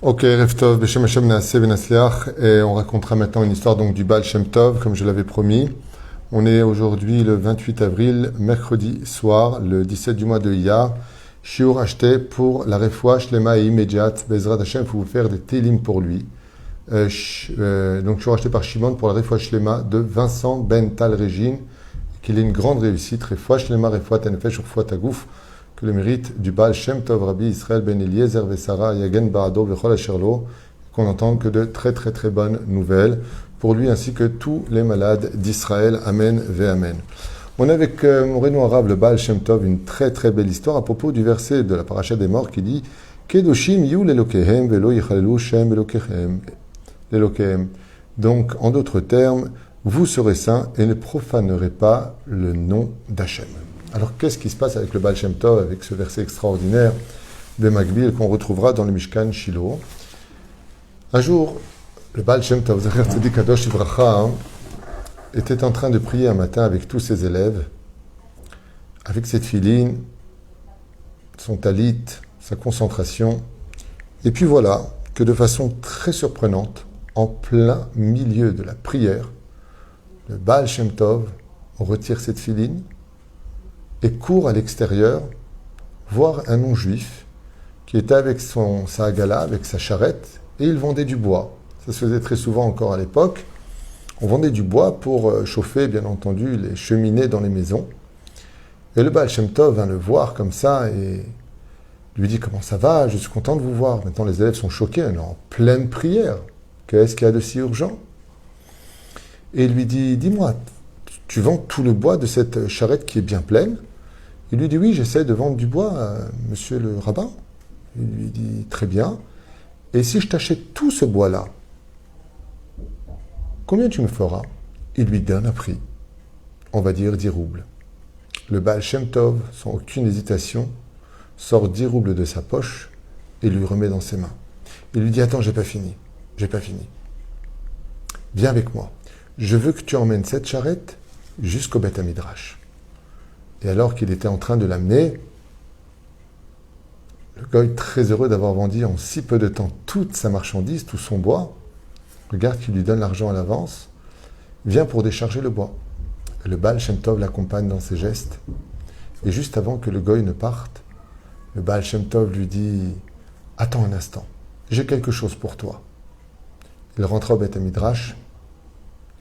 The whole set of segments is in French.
Ok, Rev Tov, Beshem Hashem Naaseh Benasliach, et on racontera maintenant une histoire donc du Baal Shem Tov, comme je l'avais promis. On est aujourd'hui le 28 avril, mercredi soir, le 17 du mois de Iyar. Shiur acheté pour la refoua shlema et immédiate. Bezrat Hashem, il faut vous faire des télim pour lui. Donc shiur acheté par Shimon pour la refoua shlema de Vincent Ben Tal Régine, qu'il ait une grande réussite. Refoua shlema, refoua tenefesh, refoua tagouf. Que le mérite du Baal Shem Tov Rabbi Israël Ben Eliezer Vesara Yagen Baado Vechol Asherlo, qu'on n'entende que de très très très bonnes nouvelles pour lui ainsi que tous les malades d'Israël. Amen ve Amen. On a avec Moreno Arabe, le Baal Shem Tov, une très très belle histoire à propos du verset de la Paracha des Morts qui dit Kedoshim yu lelokehem velo yichalelu shem lelokehem. Donc, en d'autres termes, vous serez saints et ne profanerez pas le nom d'Hachem. Alors, qu'est-ce qui se passe avec le Baal Shem Tov, avec ce verset extraordinaire de Magbil qu'on retrouvera dans le Mishkan Shiloh? Un jour, le Baal Shem Tov, Zecher Tzadik Kadosh Ivracha, était en train de prier un matin avec tous ses élèves, avec cette filine, son talit, sa concentration. Et puis voilà que de façon très surprenante, en plein milieu de la prière, le Baal Shem Tov retire cette filine et court à l'extérieur voir un non-juif qui était avec sa hagala, avec sa charrette, et il vendait du bois. Ça se faisait très souvent encore à l'époque. On vendait du bois pour chauffer, bien entendu, les cheminées dans les maisons. Et le Baal Shem Tov vint le voir comme ça et lui dit « Comment ça va? Je suis content de vous voir. » Maintenant, les élèves sont choqués, on est en pleine prière. Qu'est-ce qu'il y a de si urgent? Et il lui dit « Dis-moi, tu vends tout le bois de cette charrette qui est bien pleine? » Il lui dit « Oui, j'essaie de vendre du bois, monsieur le rabbin. » Il lui dit « Très bien. Et si je t'achète tout ce bois-là, combien tu me feras ?» Il lui donne un prix. On va dire 10 roubles. Le Baal Shem Tov, sans aucune hésitation, sort 10 roubles de sa poche et lui remet dans ses mains. Il lui dit « Attends, j'ai pas fini. Viens avec moi. Je veux que tu emmènes cette charrette jusqu'au Beth Midrash. » Et alors qu'il était en train de l'amener, le goy, très heureux d'avoir vendu en si peu de temps toute sa marchandise, tout son bois, regarde qu'il lui donne l'argent à l'avance, vient pour décharger le bois. Et le Baal Shem Tov l'accompagne dans ses gestes. Et juste avant que le goy ne parte, le Baal Shem Tov lui dit « Attends un instant, j'ai quelque chose pour toi. » Il rentra au Beth Midrash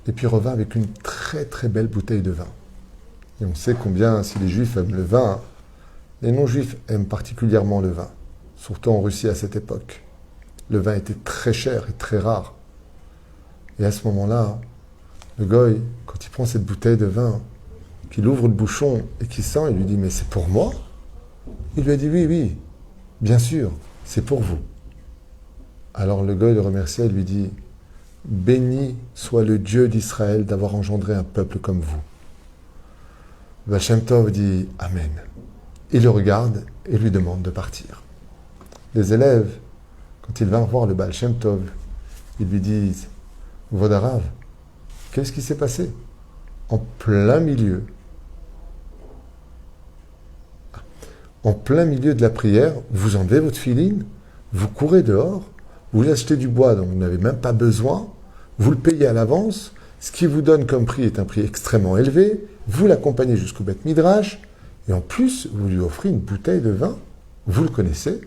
et puis revint avec une très très belle bouteille de vin. Et on sait combien, si les Juifs aiment le vin, les non-Juifs aiment particulièrement le vin, surtout en Russie à cette époque. Le vin était très cher et très rare. Et à ce moment-là, le goy, quand il prend cette bouteille de vin, qu'il ouvre le bouchon et qu'il sent, il lui dit « Mais c'est pour moi ?» Il lui a dit « Oui, bien sûr, c'est pour vous. » Alors le goy le remercie et lui dit « Béni soit le Dieu d'Israël d'avoir engendré un peuple comme vous. » Le Baal Shem Tov dit « Amen ». Il le regarde et lui demande de partir. Les élèves, quand ils vinrent voir le Baal Shem Tov, ils lui disent « Vodarav, qu'est-ce qui s'est passé ?» En plein milieu de la prière, vous enlevez votre filine, vous courez dehors, vous achetez du bois dont vous n'avez même pas besoin, vous le payez à l'avance, ce qui vous donne comme prix est un prix extrêmement élevé, vous l'accompagnez jusqu'au Beth Midrash, et en plus, vous lui offrez une bouteille de vin, vous le connaissez,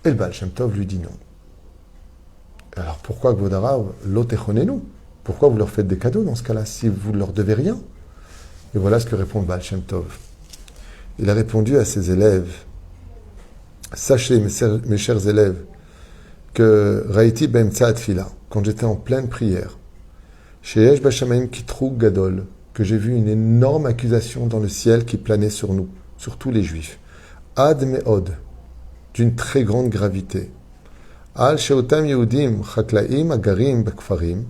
et le Baal Shem Tov lui dit non. Alors pourquoi Gvodarav l'otechonenu? Pourquoi vous leur faites des cadeaux dans ce cas-là, si vous ne leur devez rien? Et voilà ce que répond le Baal Shem Tov. Il a répondu à ses élèves, sachez mes chers élèves, que Raïti Bemtsa Tfila, quand j'étais en pleine prière, chez Yesh Bashamayim Kitrug Gadol, que j'ai vu une énorme accusation dans le ciel qui planait sur nous, sur tous les Juifs. Ad Me'od, d'une très grande gravité. Al Sheotam Yehudim Chaklaim Agarim Bekfarim,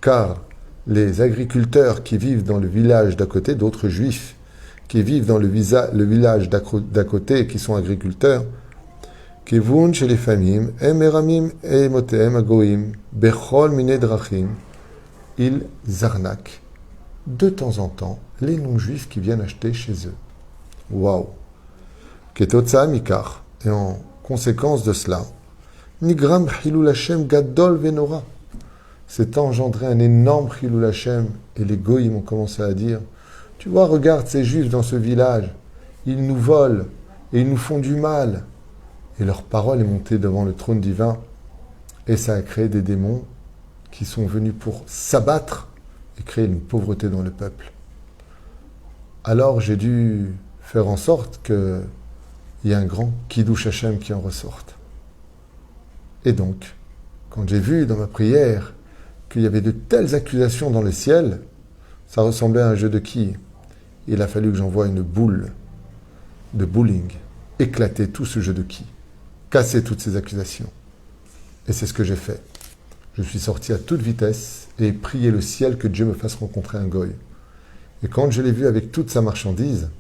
car les agriculteurs qui vivent dans le village d'à côté, d'autres Juifs, qui vivent dans le village d'à côté et qui sont agriculteurs, Kivun chez les famim, Emeramim et Motem Agoim, Bechol Mine Drachim, ils arnaquent de temps en temps les non-juifs qui viennent acheter chez eux. Waouh! Ketotsa Mikar, et en conséquence de cela, Nigram Chilul Hashem Gadol Venora. C'est engendré un énorme Chilul Hashem. Et les goïms ont commencé à dire, tu vois, regarde ces juifs dans ce village, ils nous volent et ils nous font du mal. Et leur parole est montée devant le trône divin et ça a créé des démons qui sont venus pour s'abattre et créer une pauvreté dans le peuple. Alors j'ai dû faire en sorte qu'il y ait un grand Kiddush Hashem qui en ressorte. Et donc, quand j'ai vu dans ma prière qu'il y avait de telles accusations dans le ciel, ça ressemblait à un jeu de quilles. Il a fallu que j'envoie une boule de bowling, éclater tout ce jeu de quilles, casser toutes ces accusations. Et c'est ce que j'ai fait. Je suis sorti à toute vitesse et prié le ciel que Dieu me fasse rencontrer un goy. Et quand je l'ai vu avec toute sa marchandise,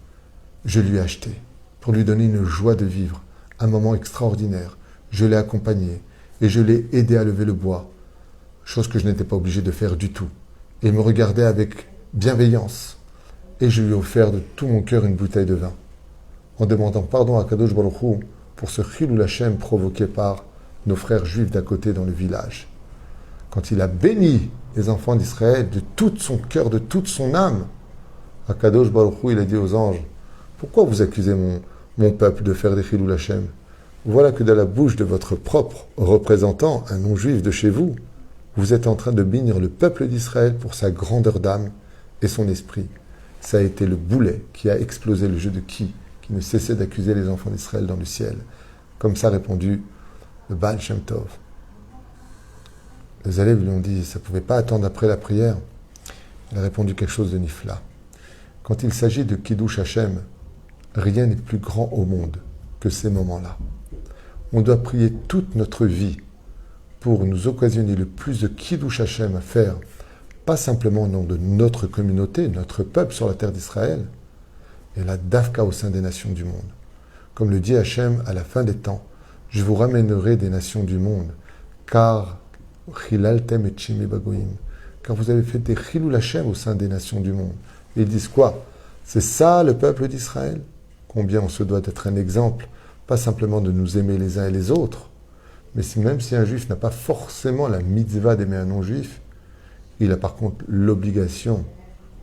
je lui ai acheté pour lui donner une joie de vivre, un moment extraordinaire. Je l'ai accompagné et je l'ai aidé à lever le bois, chose que je n'étais pas obligé de faire du tout. Et il me regardait avec bienveillance. Et je lui ai offert de tout mon cœur une bouteille de vin, en demandant pardon à Kadosh Baruch Hu pour ce Chilul Hashem provoqué par nos frères juifs d'à côté dans le village. Quand il a béni les enfants d'Israël de tout son cœur, de toute son âme, à Kadosh Baruch Hu, il a dit aux anges, pourquoi vous accusez mon peuple de faire des Chilul Hashem? Voilà que de la bouche de votre propre représentant, un non-juif de chez vous, vous êtes en train de bénir le peuple d'Israël pour sa grandeur d'âme et son esprit. Ça a été le boulet qui a explosé le jeu de qui ne cessait d'accuser les enfants d'Israël dans le ciel. Comme ça a répondu le Baal Shem Tov. Les élèves lui ont dit, ça ne pouvait pas attendre après la prière. Il a répondu quelque chose de nifla. Quand il s'agit de Kiddush Hashem, rien n'est plus grand au monde que ces moments-là. On doit prier toute notre vie pour nous occasionner le plus de Kiddush Hashem à faire, pas simplement au nom de notre communauté, notre peuple sur la terre d'Israël, et la Dafka au sein des nations du monde. Comme le dit Hashem à la fin des temps, je vous ramènerai des nations du monde, car Chilaltem et Chimi Bagoim, car vous avez fait des Chilul Hashem au sein des nations du monde. Et ils disent quoi? C'est ça le peuple d'Israël? Combien on se doit d'être un exemple, pas simplement de nous aimer les uns et les autres, mais même si un juif n'a pas forcément la mitzvah d'aimer un non-juif, il a par contre l'obligation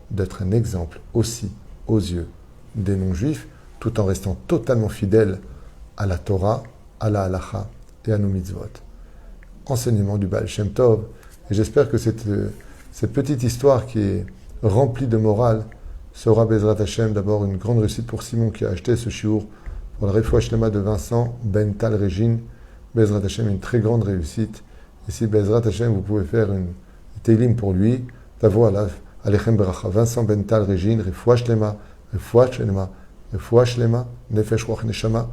d'être un exemple aussi aux yeux des non-juifs, tout en restant totalement fidèle à la Torah, à la Halacha et à nos mitzvot. Enseignement du Baal Shem Tov. Et j'espère que cette petite histoire qui est remplie de morale sera Bezrat Hashem d'abord une grande réussite pour Simon qui a acheté ce shiur pour la Refoua Shlema de Vincent Ben Tal Régine. Bezrat Hashem, une très grande réussite. Et si Bezrat Hashem, vous pouvez faire une Teilim pour lui, voilà, Alechem Beracha, Vincent Ben Tal Régine, Refoua Shlema, Refoua Shlema, Refoua Shlema, Nefesh Ruach Neshama,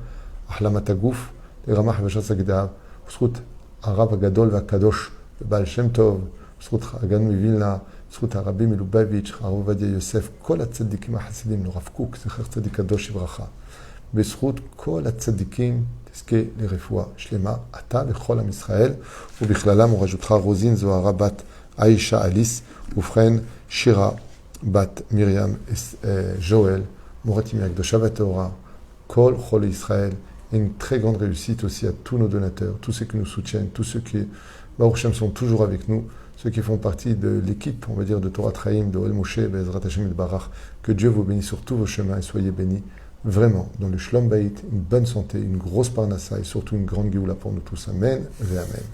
Ahlamat Aguf, Leramach Veshat Sagdav, B'zchut Arav Agadol V'Akadosh, Baal Shem Tov, B'zchut Hagan Mivilna, בזכות הרבי מלובביץ', הרב עובדיה יוסף, כל הצדיקים החסידים, הרב קוק, זכר צדיק קדוש לברכה. בזכות כל הצדיקים תזכה לרפואה שלמה, אתה וכל עם ישראל, ובכללם וראשותך רוזין זוהרה בת עאישה אליס, ובכן שירה בת מרים ז'ואל, מורתי מהקדושה והטהורה, כל חולי ישראל. Et une très grande réussite aussi à tous nos donateurs, tous ceux qui nous soutiennent, tous ceux qui, Baruch Hashem, sont toujours avec nous, ceux qui font partie de l'équipe, on va dire, de Torah Traim, de Oel Moshe, Bezrat Hashem et Barach. Que Dieu vous bénisse sur tous vos chemins et soyez bénis vraiment dans le Shlom Bayit, une bonne santé, une grosse parnassa et surtout une grande Géoula pour nous tous. Amen et Amen.